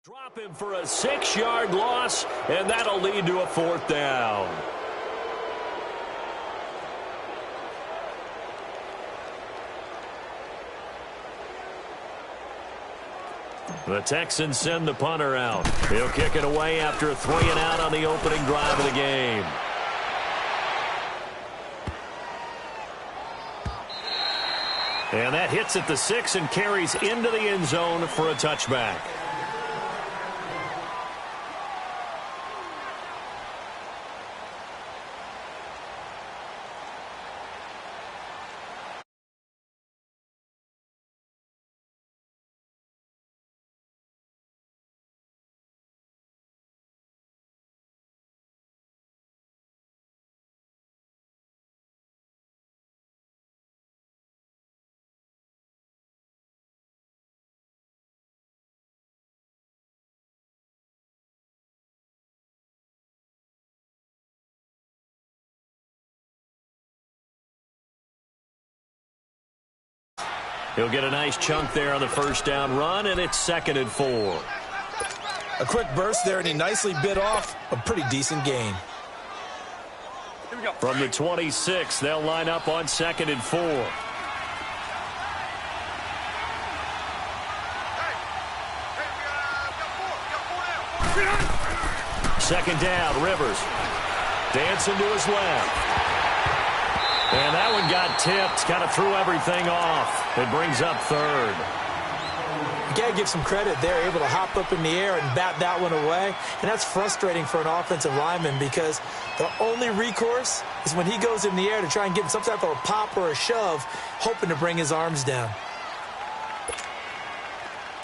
Drop him for a 6-yard loss, and that'll lead to a 4th down. The Texans send the punter out. He'll kick it away after a 3-and-out on the opening drive of the game. And that hits at the 6 and carries into the end zone for a touchback. He'll get a nice chunk there on the first down run, and it's 2nd and 4. A quick burst there, and he nicely bit off a pretty decent gain. From the 26, they'll line up on 2nd and 4. Second down, Rivers. Dancing to his left. And that one got tipped, kind of threw everything off. It brings up 3rd. You got to give some credit. They're able to hop up in the air and bat that one away. And that's frustrating for an offensive lineman because the only recourse is when he goes in the air to try and give him some type of a pop or a shove, hoping to bring his arms down.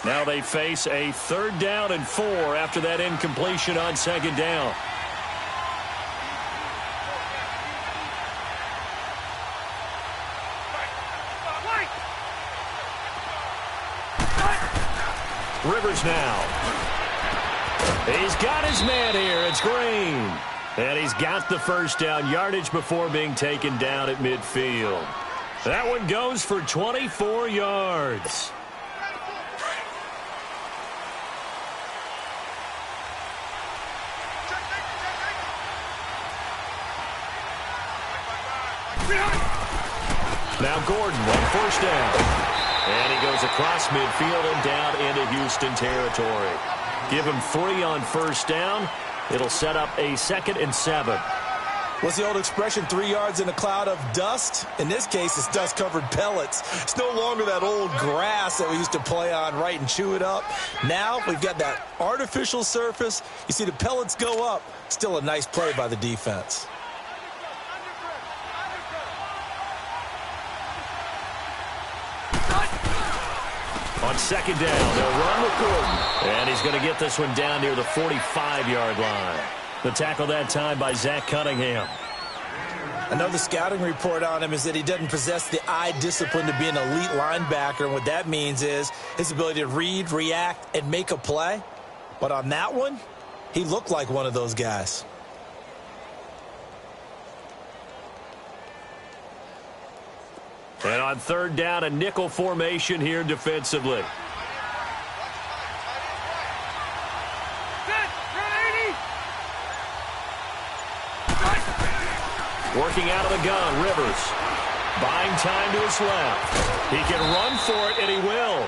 Now they face a 3rd down and 4 after that incompletion on 2nd down. Rivers now. He's got his man here. It's Green. And he's got the first down yardage before being taken down at midfield. That one goes for 24 yards. Now Gordon on first down. And he goes across midfield and down into Houston territory. Give him 3 on first down. It'll set up a 2nd and 7. What's the old expression, 3 yards in a cloud of dust? In this case, it's dust-covered pellets. It's no longer that old grass that we used to play on, right, and chew it up. Now we've got that artificial surface. You see the pellets go up. Still a nice play by the defense. On 2nd down, they'll run with Gordon. And he's going to get this one down near the 45-yard line. The tackle that time by Zach Cunningham. I know the scouting report on him is that he doesn't possess the eye discipline to be an elite linebacker. And what that means is his ability to read, react, and make a play. But on that one, he looked like one of those guys. And on 3rd down, a nickel formation here defensively. Working out of the gun, Rivers. Buying time to his left. He can run for it, and he will.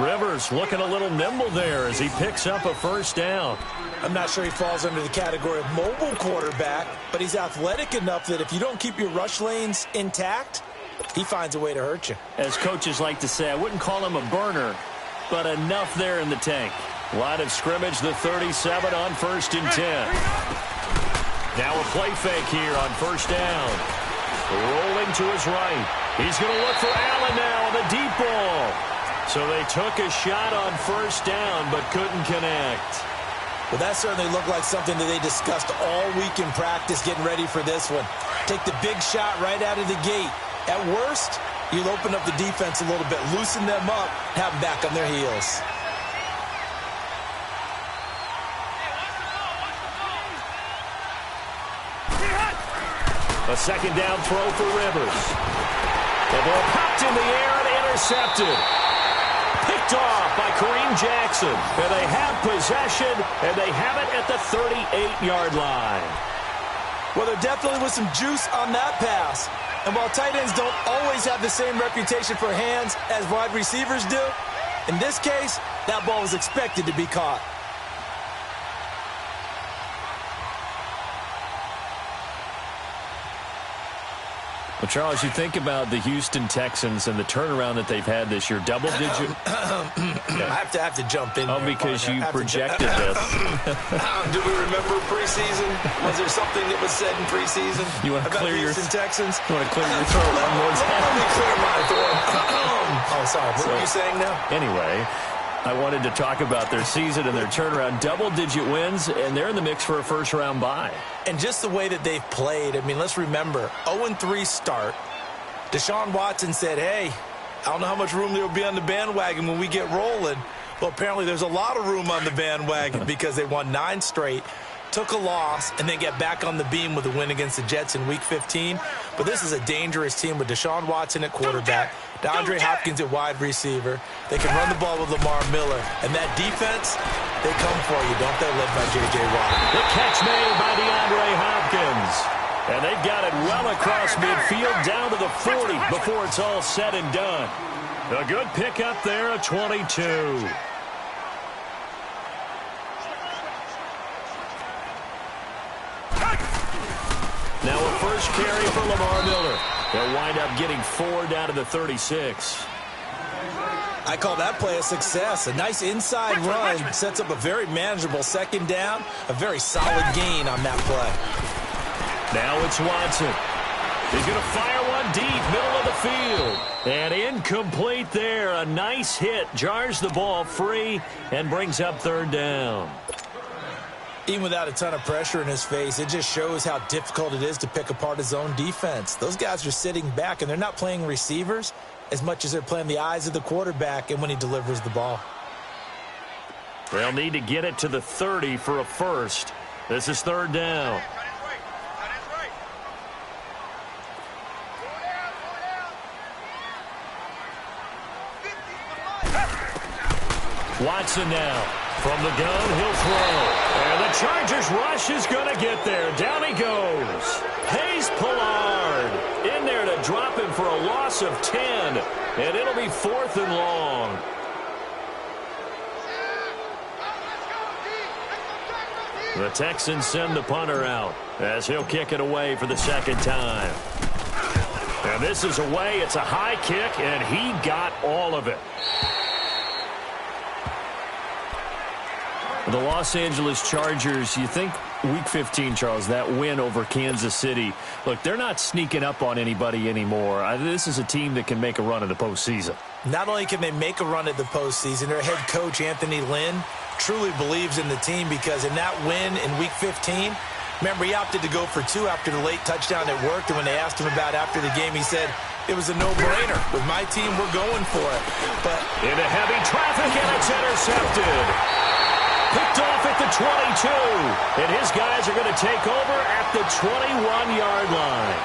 Rivers looking a little nimble there as he picks up a first down. I'm not sure he falls under the category of mobile quarterback, but he's athletic enough that if you don't keep your rush lanes intact, he finds a way to hurt you. As coaches like to say, I wouldn't call him a burner, but enough there in the tank. Line of scrimmage, the 37 on 1st and 10. Now a play fake here on first down. Rolling to his right. He's going to look for Allen now on the deep ball. So they took a shot on first down, but couldn't connect. Well, that certainly looked like something that they discussed all week in practice getting ready for this one. Take the big shot right out of the gate. At worst, you'll open up the defense a little bit, loosen them up, have them back on their heels. A 2nd down throw for Rivers. The ball popped in the air and intercepted. Picked off by Kareem Jackson. And they have possession, and they have it at the 38-yard line. Well, there definitely was some juice on that pass. And while tight ends don't always have the same reputation for hands as wide receivers do, in this case, that ball was expected to be caught. Well, Charles, you think about the Houston Texans and the turnaround that they've had this year, double-digit. I have to jump in. Oh, because you projected this. Do we remember preseason? Was there something that was said in preseason? You want to clear your Houston Texans? You want to clear your throat one more time? Let me clear my throat. Oh, sorry. What were you saying now? Anyway, I wanted to talk about their season and their turnaround. Double-digit wins, and they're in the mix for a first-round bye. And just the way that they've played, I mean, let's remember, 0-3 start. Deshaun Watson said, hey, I don't know how much room there will be on the bandwagon when we get rolling. Well, apparently there's a lot of room on the bandwagon because they won 9 straight, took a loss, and then get back on the beam with a win against the Jets in Week 15. But this is a dangerous team with Deshaun Watson at quarterback, DeAndre Hopkins at wide receiver. They can run the ball with Lamar Miller. And that defense, they come for you, don't they, led by J.J. Watt. The catch made by DeAndre Hopkins. And they've got it well across midfield down to the 40 before it's all said and done. A good pickup there, a 22. Now a first carry for Lamar Miller. They'll wind up getting 4 down to the 36. I call that play a success. A nice inside run sets up a very manageable second down. A very solid gain on that play. Now it's Watson. He's going to fire one deep, middle of the field. And incomplete there. A nice hit. Jars the ball free and brings up third down. Even without a ton of pressure in his face, it just shows how difficult it is to pick apart his own defense. Those guys are sitting back, and they're not playing receivers as much as they're playing the eyes of the quarterback and when he delivers the ball. They'll need to get it to the 30 for a first. This is third down. Watson now. From the gun, he'll throw. And the Chargers rush is going to get there. Down he goes. Hayes Pollard in there to drop him for a loss of 10. And it'll be 4th and long. The Texans send the punter out as he'll kick it away for the second time. And this is away. It's a high kick, and he got all of it. The Los Angeles Chargers, you think Week 15, Charles, that win over Kansas City. Look, they're not sneaking up on anybody anymore. This is a team that can make a run in the postseason. Not only can they make a run at the postseason, their head coach, Anthony Lynn, truly believes in the team because in that win in Week 15, remember, he opted to go for 2 after the late touchdown. It worked, and when they asked him about after the game, he said, it was a no-brainer. With my team, we're going for it. But into heavy traffic, and it's intercepted. Picked off at the 22. And his guys are going to take over at the 21-yard line.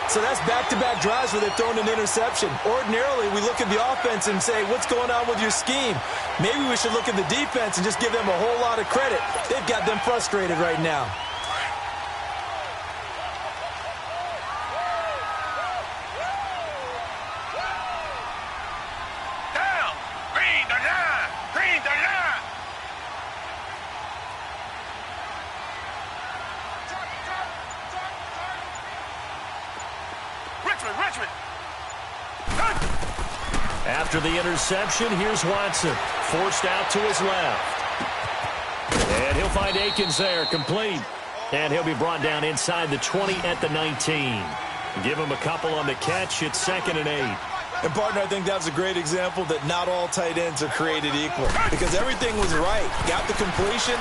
So that's back-to-back drives where they've thrown an interception. Ordinarily, we look at the offense and say, what's going on with your scheme? Maybe we should look at the defense and just give them a whole lot of credit. They've got them frustrated right now. After the interception, here's Watson. Forced out to his left. And he'll find Akins there, complete. And he'll be brought down inside the 20 at the 19. Give him a couple on the catch. It's 2nd and 8. And, partner, I think that's a great example that not all tight ends are created equal. Because everything was right. Got the completion,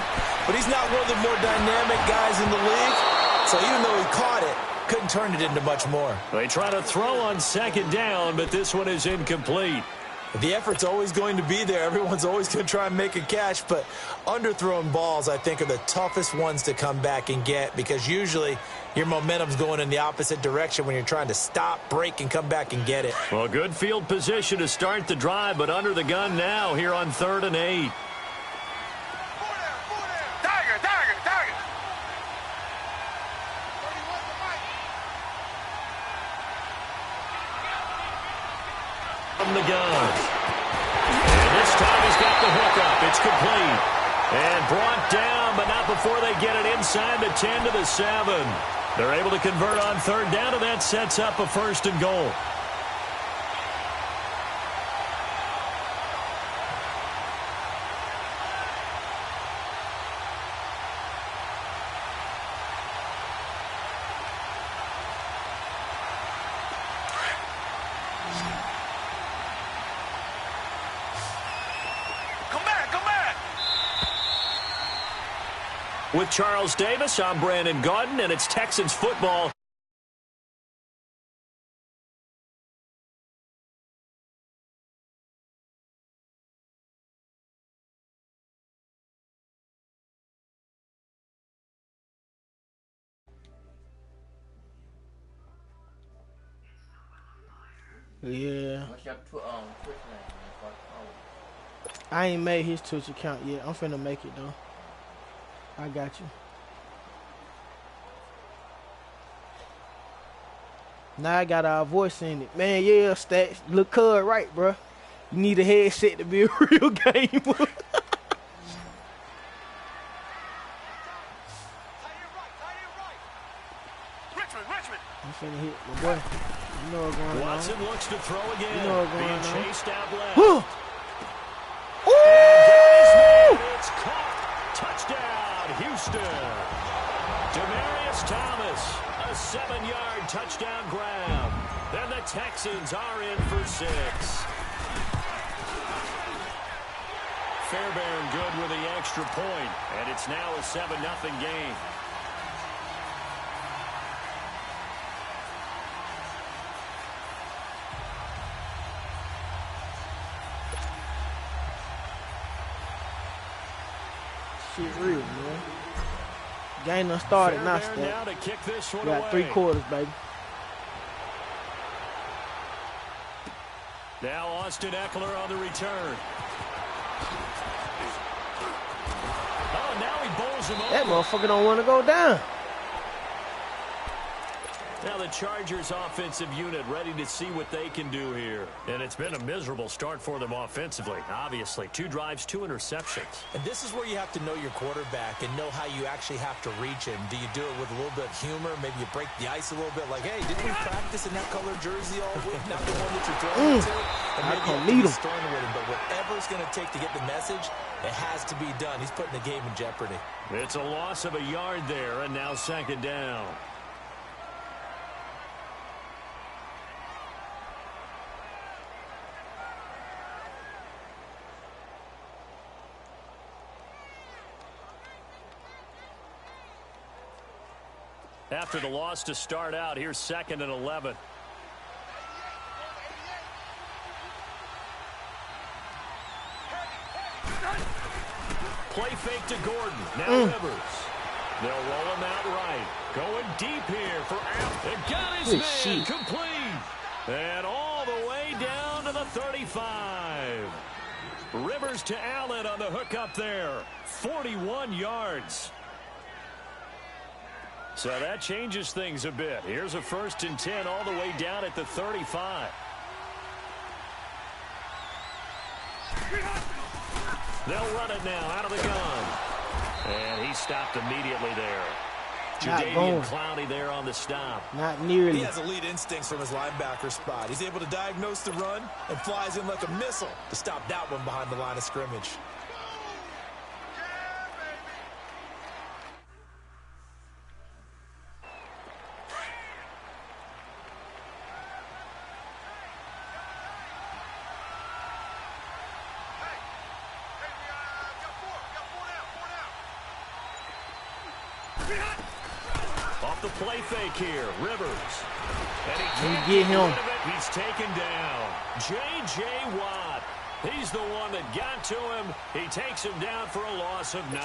but he's not one of the more dynamic guys in the league. So even though he caught it, couldn't turn it into much more. They try to throw on 2nd down, but this one is incomplete. The effort's always going to be there. Everyone's always going to try and make a catch, but underthrown balls, I think, are the toughest ones to come back and get because usually your momentum's going in the opposite direction when you're trying to stop, break, and come back and get it. Well, good field position to start the drive, but under the gun now here on 3rd and 8. From the gun. And this time he's got the hook up. It's complete. And brought down, but not before they get it inside the 10 to the 7. They're able to convert on 3rd down, and that sets up a 1st and goal. With Charles Davis, I'm Brandon Gaudin, and it's Texans football. Yeah. I ain't made his Twitch account yet. I'm finna make it though. I got you. Now I got our voice in it. Man, yeah, Stats. Look cud right, bro. You need a headset to be a real gamer. I'm finna hit my boy. You know what's going on. Watson looks to throw again. You know what's going on. Being chased out left. Ooh! It's caught. Touchdown, Houston. Demaryius Thomas, a 7-yard touchdown grab. Then the Texans are in for 6. Fairbairn good with the extra point, and it's now a 7-0 game. Shit real, man. Game done started, not now to kick this one got away. 3 quarters, baby. Now Austin Eckler on the return. Oh, now he bowls him over. That motherfucker don't want to go down. Now the Chargers offensive unit ready to see what they can do here. And it's been a miserable start for them offensively. Obviously, 2 drives, 2 interceptions. And this is where you have to know your quarterback and know how you actually have to reach him. Do you do it with a little bit of humor? Maybe you break the ice a little bit. Like, hey, didn't we practice in that color jersey all week? Not the one that you're throwing to. And maybe you have to be stern with him. But whatever it's going to take to get the message, it has to be done. He's putting the game in jeopardy. It's a loss of a yard there, and now 2nd down. After the loss to start out, here's 2nd and 11. Play fake to Gordon. Now Rivers. They'll roll him out right. Going deep here for Allen. They got his man complete. And all the way down to the 35. Rivers to Allen on the hook up there. 41 yards. So that changes things a bit. Here's a 1st and 10 all the way down at the 35. They'll run it now out of the gun. And he stopped immediately there. Jadeveon Clowney there on the stop. Not nearly. He has elite instincts from his linebacker spot. He's able to diagnose the run and flies in like a missile to stop that one behind the line of scrimmage. Off the play fake here, Rivers. And he get him. He's taken down. J.J. Watt He's the one that got to him. He takes him down for a loss of 9.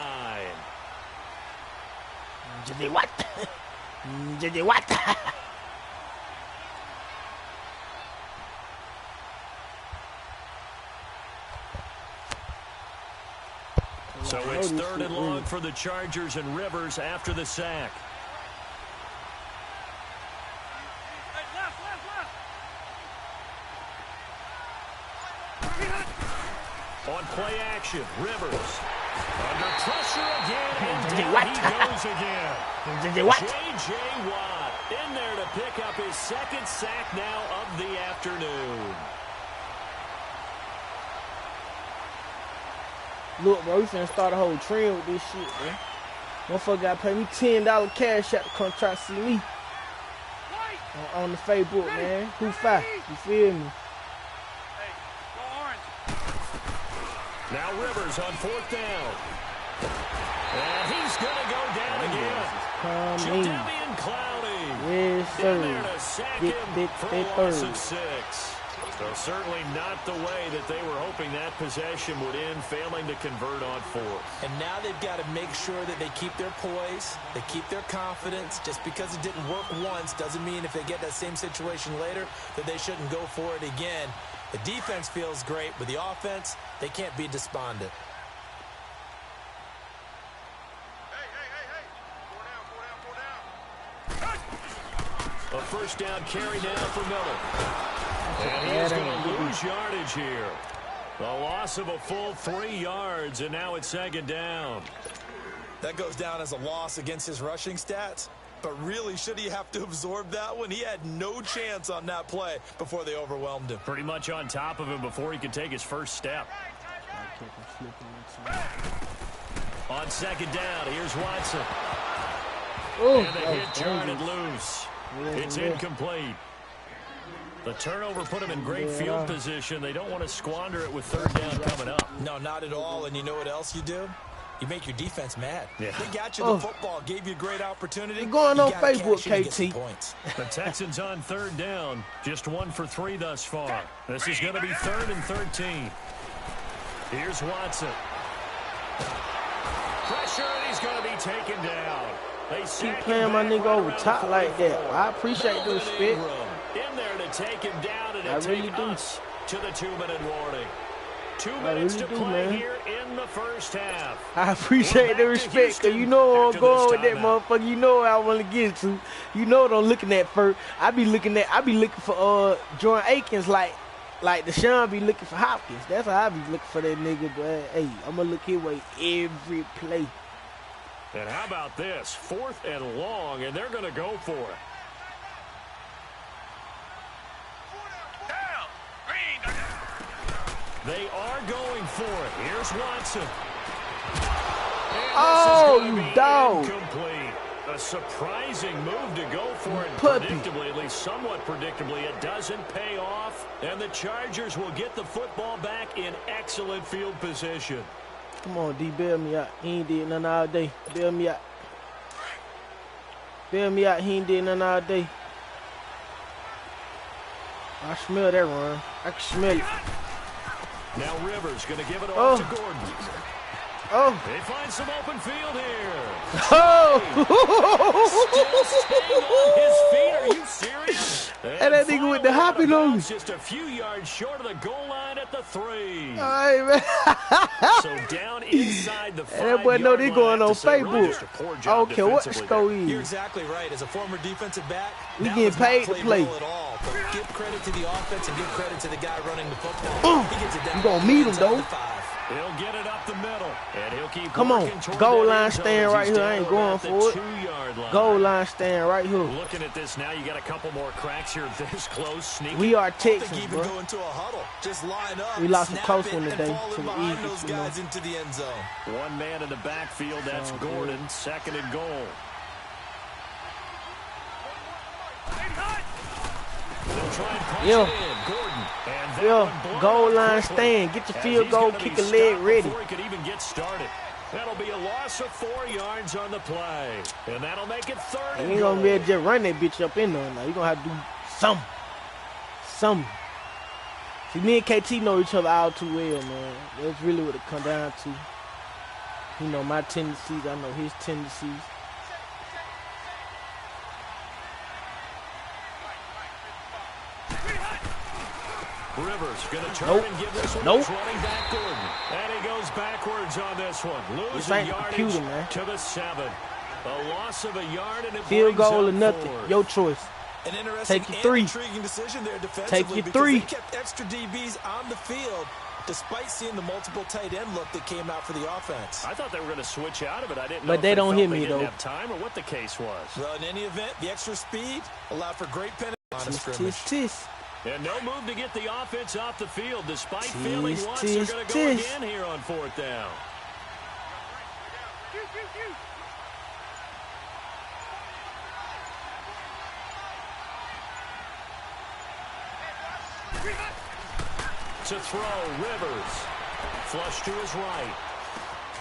What? What? So it's 3rd and long for the Chargers and Rivers after the sack. On play action, Rivers under pressure again, and down he goes again. J.J. Watt in there to pick up his 2nd sack now of the afternoon. Look, bro, we finna start a whole trend with this shit, bro. Motherfucker gotta pay me $10 cash out to come try to see me on the Facebook, man. Who fight? You feel me? Now Rivers on 4th down. And he's going to go down again. Jadeveon Clowney. Yes, sir. In there to sack him for a loss of 6. So certainly not the way that they were hoping that possession would end, failing to convert on 4th. And now they've got to make sure that they keep their poise, they keep their confidence. Just because it didn't work once doesn't mean if they get that same situation later that they shouldn't go for it again. The defense feels great, but the offense, they can't be despondent. A 1st down carry now for Miller. And he is going to lose yardage here. A loss of a full 3 yards, and now it's 2nd down. That goes down as a loss against his rushing stats. But really, should he have to absorb that one? He had no chance on that play before they overwhelmed him. Pretty much on top of him before he could take his first step. On 2nd down, here's Watson. And the hit jarred loose. It's incomplete. The turnover put him in great field position. They don't want to squander it with 3rd down coming up. No, not at all. And you know what else you do? You make your defense mad. Yeah. They got you the football, gave you a great opportunity. You're going on Facebook, KT. The Texans on 3rd down, just 1 for 3 thus far. This is going to be 3rd and 13. Here's Watson. Pressure, and he's going to be taken down. They keep playing my nigga over top like that. I appreciate the respect. In there to take him down, and it takes us to the 2-minute warning. 2 minutes to play here in the first half. I appreciate the respect, because you know where I'm going with that motherfucker. You know where I want to get to. You know what I'm looking at first. I be looking for Jordan Akins like Deshaun be looking for Hopkins. That's how I be looking for that nigga. But hey, I'm going to look his way every play. And how about this? 4th and long, and they're going to go for it. They are going for it. Here's Watson. Oh, you dog. Incomplete. A surprising move to go for it. Predictably, at least somewhat predictably, it doesn't pay off. And the Chargers will get the football back in excellent field position. Come on, D, bail me out. He ain't did nothing all day. Bail me out. Bail me out. He ain't did nothing all day. I smell that run. I can smell it. Now Rivers going to give it off to Gordon. They find some open field here. Still staying on his feet. Are you serious? And that nigga with the hoppy nose. Just a few yards short of the goal line at the 3. All right, man. So down inside the 5 and that boy know they going on Facebook. I don't care what the score is. You're exactly right. As a former defensive back, we getting paid to play. At all. But give credit to the offense and give credit to the guy running the football. He gets it down. You gonna meet him though. He'll get it up the middle, and he'll keep. Come on, goal line stand right here. I ain't going for it. 2-yard line. Goal line stand right here. Looking at this now, you got a couple more cracks here. This close, sneaky. We are Texans, bro. Go into a huddle. Just line up. We lost a close one today to the Eagles. Those guys into the end zone. One man in the backfield. That's Gordon. 2nd and goal. They'll try and punch it in. Gordon. And goal line stand. Get your field goal, kick a leg ready. Before he could even get started. That'll be a loss of 4 yards on the play. And that'll make it 3rd and goal. You ain't going to be able to just run that bitch up in there now. You're going to have to do something. See, me and KT know each other all too well, man. That's really what it come down to. He know my tendencies. I know his tendencies. Rivers going to turn and give this one Nope. to running back Gordon. And he goes backwards on this one. Losing yardage to the 7. A loss of a yard and it field goal or up nothing. forward. Your choice. An interesting Take your 3. intriguing decision there defensively. Take your because 3. They kept extra DBs on the field despite seeing the multiple tight end look that came out for the offense. I thought they were going to switch out of it. I didn't know But if they don't felt hit they me, didn't though. have time or what the case was. Well, in any event, the extra speed allowed for great penalty scrimmage. Tis. And no move to get the offense off the field. Despite failing once, they're going to go again here on 4th down. To throw, Rivers. Flush to his right.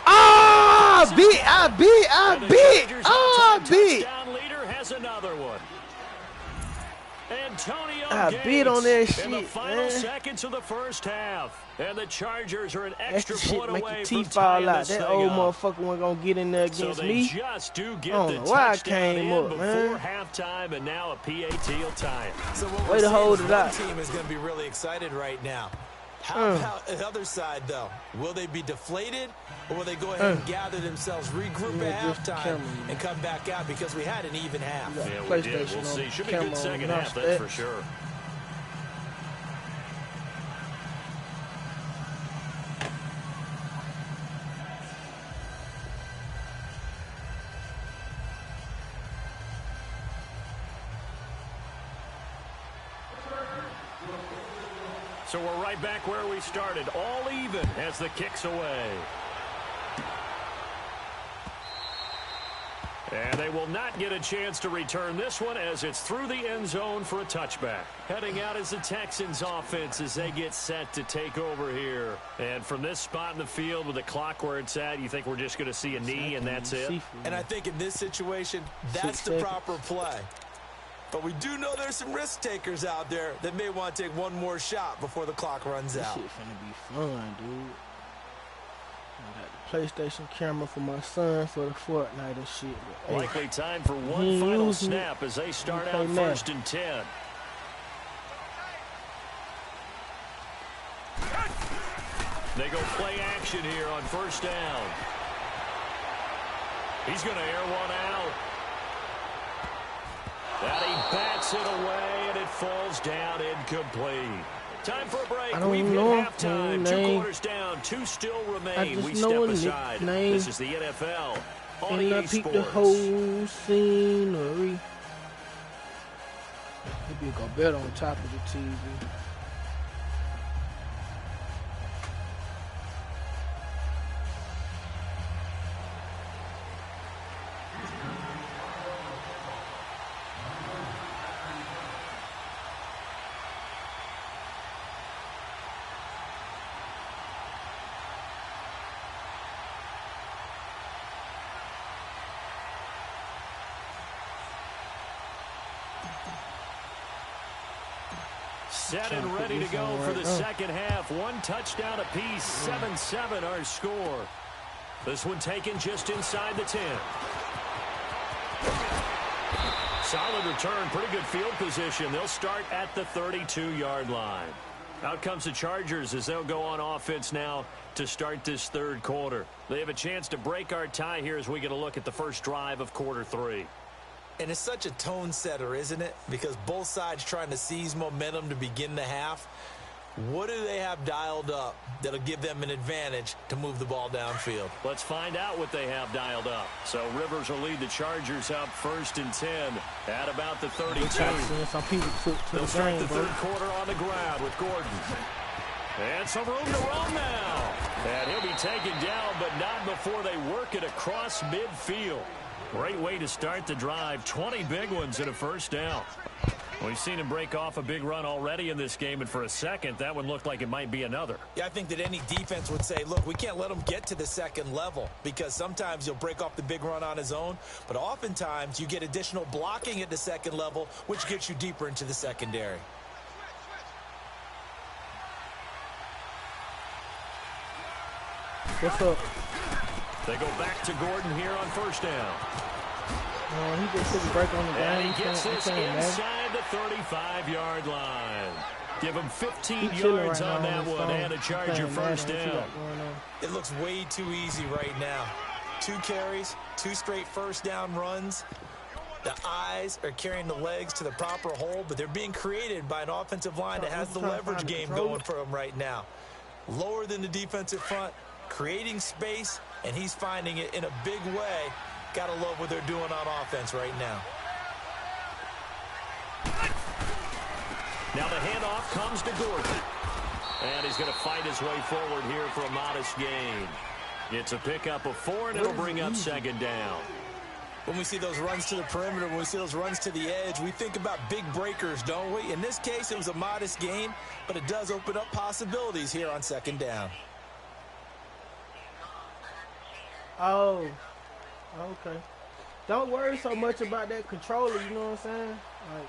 I beat. Touchdown leader has another one. Antonio I Gates beat on that in shit, the final man. seconds of the first half. And the Chargers are an That extra shit point make away your from teeth fall tying out. this That thing old up. motherfucker wasn't gonna get in there So against they me. just do I get don't the know why I touchdown came in up, before man. halftime, and now a PAT will tie it. So what Way we're to seeing hold is it one out. team is going to be really excited right now. How about the other side, though? Will they be deflated, or will they go ahead and gather themselves, regroup at halftime, and come back out because we had an even half? Yeah, we did. We'll see. Should be a good second half, that's for sure. So we're right back where we started, all even as the kick's away. And they will not get a chance to return this one as it's through the end zone for a touchback. Heading out is the Texans offense as they get set to take over here. And from this spot in the field with the clock where it's at, you think we're just going to see a knee and that's it? And I think in this situation, that's the proper play. But we do know there's some risk takers out there that may want to take one more shot before the clock runs out. This shit finna be fun, dude. I got the PlayStation camera for my son for the Fortnite and shit. But, Likely time for one final snap as they start out 1st and 10. They go play action here on 1st down. He's going to air one out. And he bats it away, and it falls down incomplete. Time for a break. We've hit halftime. 2 quarters down. 2 still remain. We step aside. This is the NFL on EA EA Sports. Peep the Sports. whole scenery. Maybe go better on top of the TV. Set and ready to go for the second half. 1 touchdown apiece, 7-7 our score. This one taken just inside the 10. Solid return, pretty good field position. They'll start at the 32-yard line. Out comes the Chargers as they'll go on offense now to start this 3rd quarter. They have a chance to break our tie here as we get a look at the first drive of quarter 3. And it's such a tone setter, isn't it? Because both sides trying to seize momentum to begin the half. What do they have dialed up that'll give them an advantage to move the ball downfield? Let's find out what they have dialed up. So Rivers will lead the Chargers out 1st and 10 at about the 32. Some people took to They'll the start game, the 3rd quarter on the ground with Gordon. And some room to run now. And he'll be taken down, but not before they work it across midfield. Great way to start the drive. 20 big ones in a 1st down. We've seen him break off a big run already in this game, and for a second, that one looked like it might be another. Yeah, I think that any defense would say, look, we can't let him get to the 2nd level because sometimes he'll break off the big run on his own, but oftentimes you get additional blocking at the 2nd level, which gets you deeper into the secondary. What's up? They go back to Gordon here on first down. He just took a break on the game. And he gets this inside the 35-yard line. Give him 15 yards right on now that one and a Charger first down. It looks way too easy right now. 2 carries, 2 straight first down runs. The eyes are carrying the legs to the proper hole, but they're being created by an offensive line that has the leverage game going for him right now. Lower than the defensive front, creating space, and he's finding it in a big way. Got to love what they're doing on offense right now. Now the handoff comes to Gordon. And he's going to fight his way forward here for a modest gain. It's a pickup of 4, and it'll bring up second down. When we see those runs to the perimeter, when we see those runs to the edge, we think about big breakers, don't we? In this case, it was a modest gain, but it does open up possibilities here on second down. Oh, okay. Don't worry so much about that controller, you know what I'm saying? Like,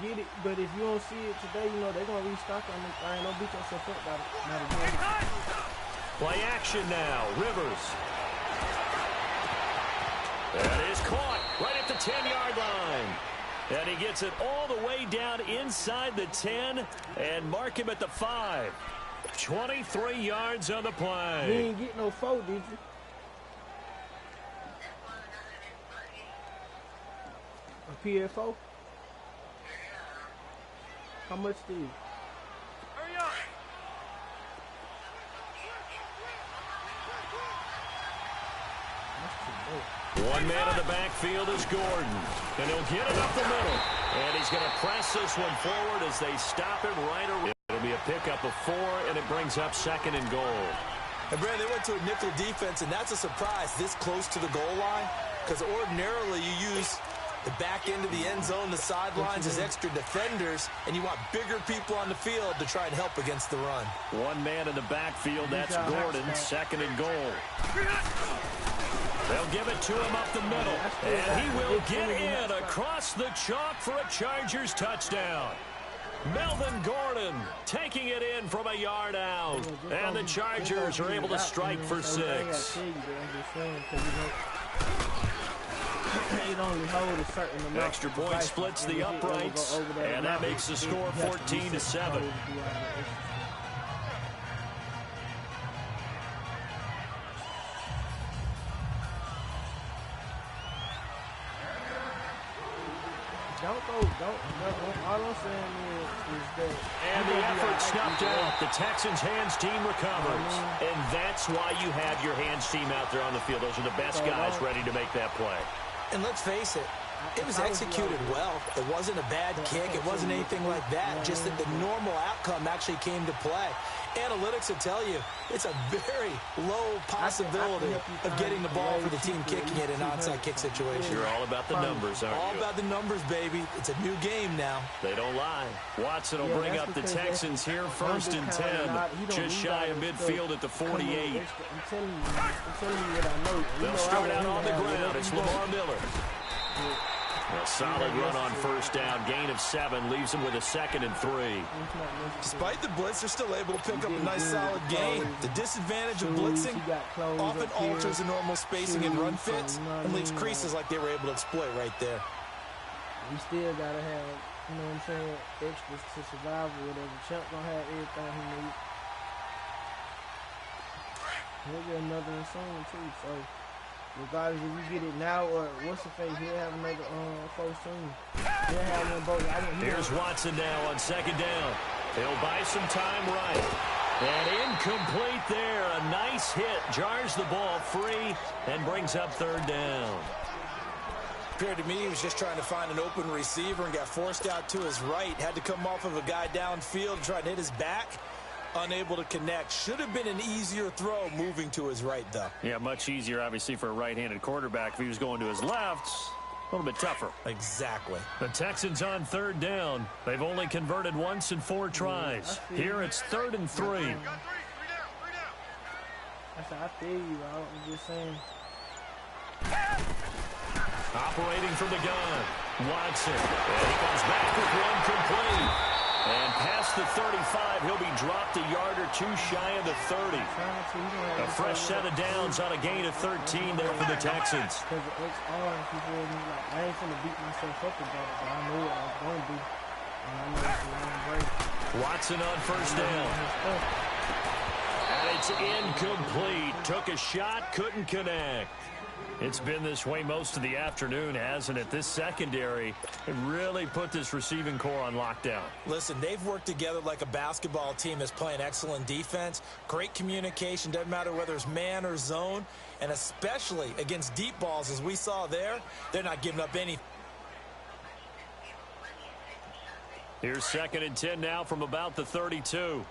get it, but if you don't see it today, you know, they're going to restock on this thing. Don't beat yourself up about it. Play action now. Rivers. That is caught right at the 10-yard line. And he gets it all the way down inside the 10 and mark him at the 5. 23 yards on the play. You didn't get no 4, did you? A PFO? How much do you? Hurry up! One man in the backfield is Gordon. And he'll get it up the middle. And he's going to press this one forward as they stop him right around. It'll be a pickup of 4, and it brings up second and goal. And, Brad, they went to a nickel defense, and that's a surprise this close to the goal line, because ordinarily you use the back end of the end zone, the sidelines as extra defenders, and you want bigger people on the field to try and help against the run. One man in the backfield, that's Gordon, second and goal. They'll give it to him up the middle, and he will get in across the chalk for a Chargers touchdown. Melvin Gordon taking it in from a yard out, and the Chargers are able to strike for 6. Extra point splits the uprights, and that makes the score 14-7. All I'm saying is that. And the effort snuffed out. The Texans' hands team recovers. And that's why you have your hands team out there on the field. Those are the best guys ready to make that play. And let's face it, it was executed well. It wasn't a bad kick. It wasn't anything like that. Just that the normal outcome actually came to play. Analytics will tell you it's a very low possibility of getting the ball for the team kicking it in an onside kick situation. You're all about the numbers, aren't you? All about the numbers, baby. It's a new game now. They don't lie. Watson will bring up the Texans here first and 10. Just shy of midfield at the 48. I'm telling you what I know. They'll start out on the ground. It's Lamar Miller. A solid run on first down. Gain of 7 leaves him with a 2nd and 3. Despite the blitz, they're still able to pick up a nice solid gain. The disadvantage of blitzing often alters the normal spacing and run fits and leaves creases like they were able to exploit right there. We still got to have, you know what I'm saying, extras to survive or whatever. Champ gonna have everything he needs. He'll get another one soon, too, so regardless if you get it now or what's the face, he'll have another first team. He'll have one both. Here's Watson now on second down. He'll buy some time right. And incomplete there. A nice hit. Jars the ball free and brings up third down. Appeared to me he was just trying to find an open receiver and got forced out to his right. Had to come off of a guy downfield, trying to hit his back. Unable to connect. Should have been an easier throw moving to his right, though. Yeah, much easier, obviously, for a right-handed quarterback. If he was going to his left, a little bit tougher. Exactly. The Texans on third down. They've only converted once in 4 tries. Here it's 3rd and 3. Three down. I feel you. I'm just saying. Operating from the gun. Watson. And he comes back with one complete. And past the 35, he'll be dropped a yard or two shy of the 30. A fresh set of downs on a gain of 13 there for the Texans. Because it's hard. People like, I ain't finna beat myself up about it, but I know what I was going to do. And I know it's a long break. Watson on first down. And it's incomplete. Took a shot, couldn't connect. It's been this way most of the afternoon, hasn't it? This secondary really put this receiving core on lockdown. Listen, they've worked together like a basketball team that's playing excellent defense. Great communication, doesn't matter whether it's man or zone. And especially against deep balls, as we saw there, they're not giving up anything. Here's 2nd and 10 now from about the 32.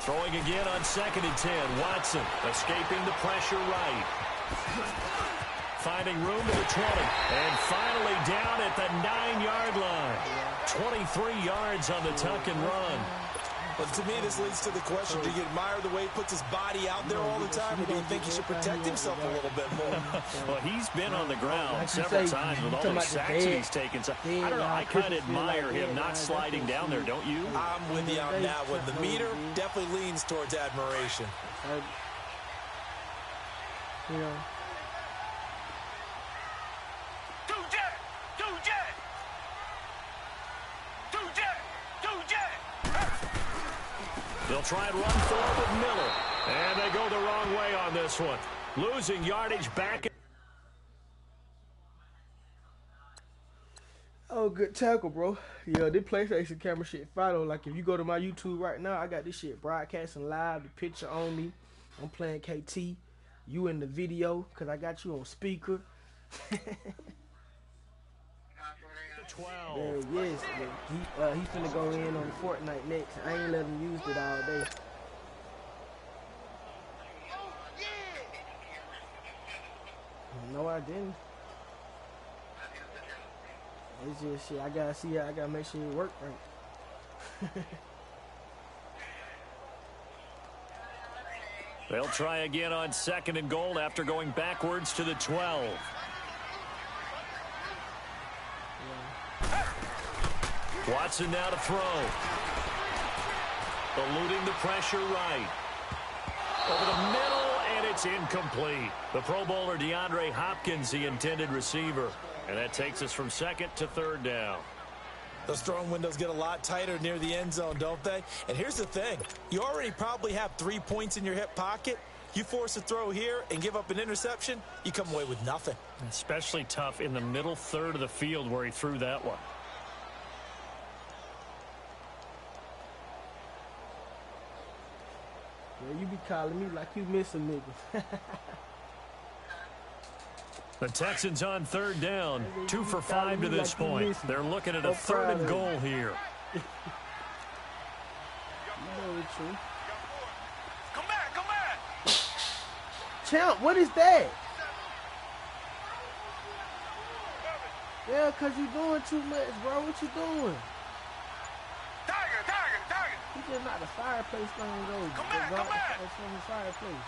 Throwing again on 2nd and 10. Watson escaping the pressure right. Finding room to the 20. And finally down at the 9-yard line. 23 yards on the tuck and run. But to me, this leads to the question, do you admire the way he puts his body out there all the time, or do you think he should protect himself a little bit more? Well, he's been on the ground several times with all those sacks that he's taken. So, I don't know, I kind of admire him not sliding down there, don't you? I'm with you on that one. The meter definitely leans towards admiration. You know. They'll try and run forward with Miller. And they go the wrong way on this one. Losing yardage back. Oh, good tackle, bro. Yeah, this PlayStation camera shit fire. Like, if you go to my YouTube right now, I got this shit broadcasting live, the picture on me. I'm playing KT. You in the video, because I got you on speaker. 12. Yeah, yes. Yeah. He finna go in on Fortnite next. I ain't let him use it all day. No, I didn't. It's just shit. I gotta see. I gotta make sure it work right. They'll try again on 2nd and goal after going backwards to the 12. Watson now to throw. Eluding the pressure right. Over the middle, and it's incomplete. The Pro Bowler DeAndre Hopkins, the intended receiver. And that takes us from 2nd to 3rd down. Those throwing windows get a lot tighter near the end zone, don't they? And here's the thing. You already probably have 3 points in your hip pocket. You force a throw here and give up an interception, you come away with nothing. Especially tough in the middle third of the field where he threw that one. Yeah, you be calling me like you miss a nigga. The Texans on 3rd down, 2 for 5 to this point. They're looking at a 3rd and goal here. You know it's true. Come back! Champ, what is that? Yeah, because you doing too much, bro. What you doing? Tiger! He just not the fireplace thing, though. Come back! It's from the fireplace.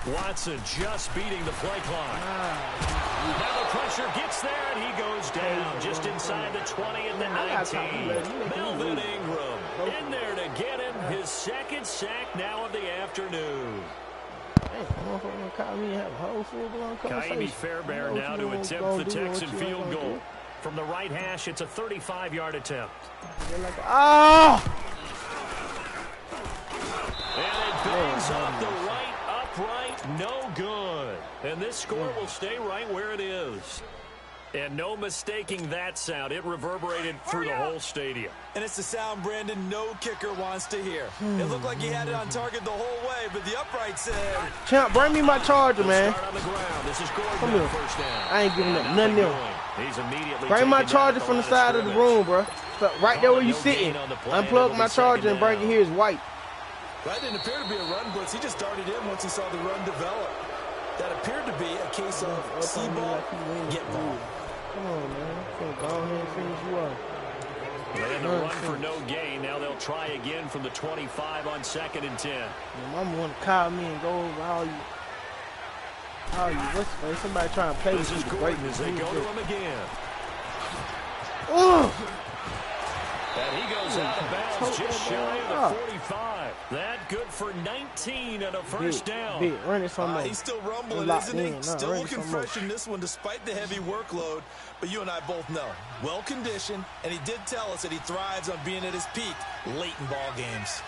Watson just beating the play clock. Now the pressure gets there, and he goes down just inside the 20 and the 19. Melvin Ingram in there to get him his 2nd sack now of the afternoon. Kaimi Fairbairn now to attempt the Texan field goal. From the right hash, it's a 35-yard attempt. And it bangs up the right upright, no good. And this score will stay right where it is. And no mistaking that sound. It reverberated through the whole stadium. And it's the sound Brandon no kicker wants to hear. It looked like he had it on target the whole way, but the upright said... Champ, bring me my charger, man. Start on the ground. This is Gordon. Come here. First down. I ain't giving up nothing else. He's immediately Bring my taken charger down from the line side of the room, bro. So right there where you sitting. Unplug my charger and bring it here. It's white. That didn't appear to be a run blitz. He just darted in once he saw the run develop. That appeared to be a case of see ball, get ball. Come on, man. I'm go ahead and finish you up. They had to run for no gain. Now they'll try again from the 25 on 2nd and 10. My mama want to call me and go over all you. Oh, you what's face? Somebody trying to play This with is you. Break Gordon as they go to him again. Oh! And he goes out of bounds just shy of the 45. That good for 19 and a first down. Big, run it some more. He's still rumbling, isn't he? Still looking fresh in this one despite the heavy workload. But you and I both know, well-conditioned, and he did tell us that he thrives on being at his peak late in ball games.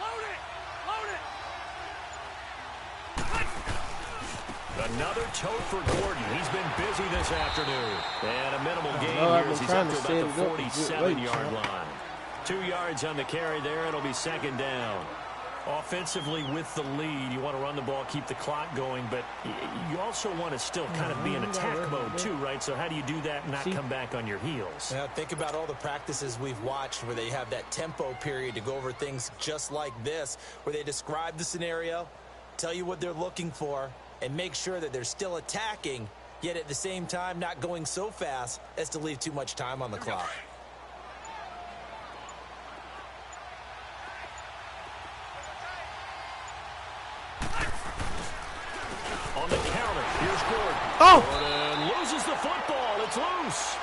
Load it! Load it! Another tote for Gordon. He's been busy this afternoon. And a minimal gain here as he's up to about the 47-yard line. 2 yards on the carry there. It'll be second down. Offensively with the lead, you want to run the ball, keep the clock going, but you also want to still kind of be in attack mode too, right? So how do you do that and not come back on your heels? Now think about all the practices we've watched where they have that tempo period to go over things just like this, where they describe the scenario, tell you what they're looking for, and make sure that they're still attacking, yet at the same time not going so fast as to leave too much time on the clock. On the counter, here's Gordon. Oh! Gordon loses the football. It's loose.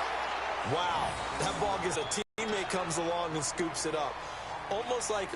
Wow, that ball gets a teammate comes along and scoops it up. Almost like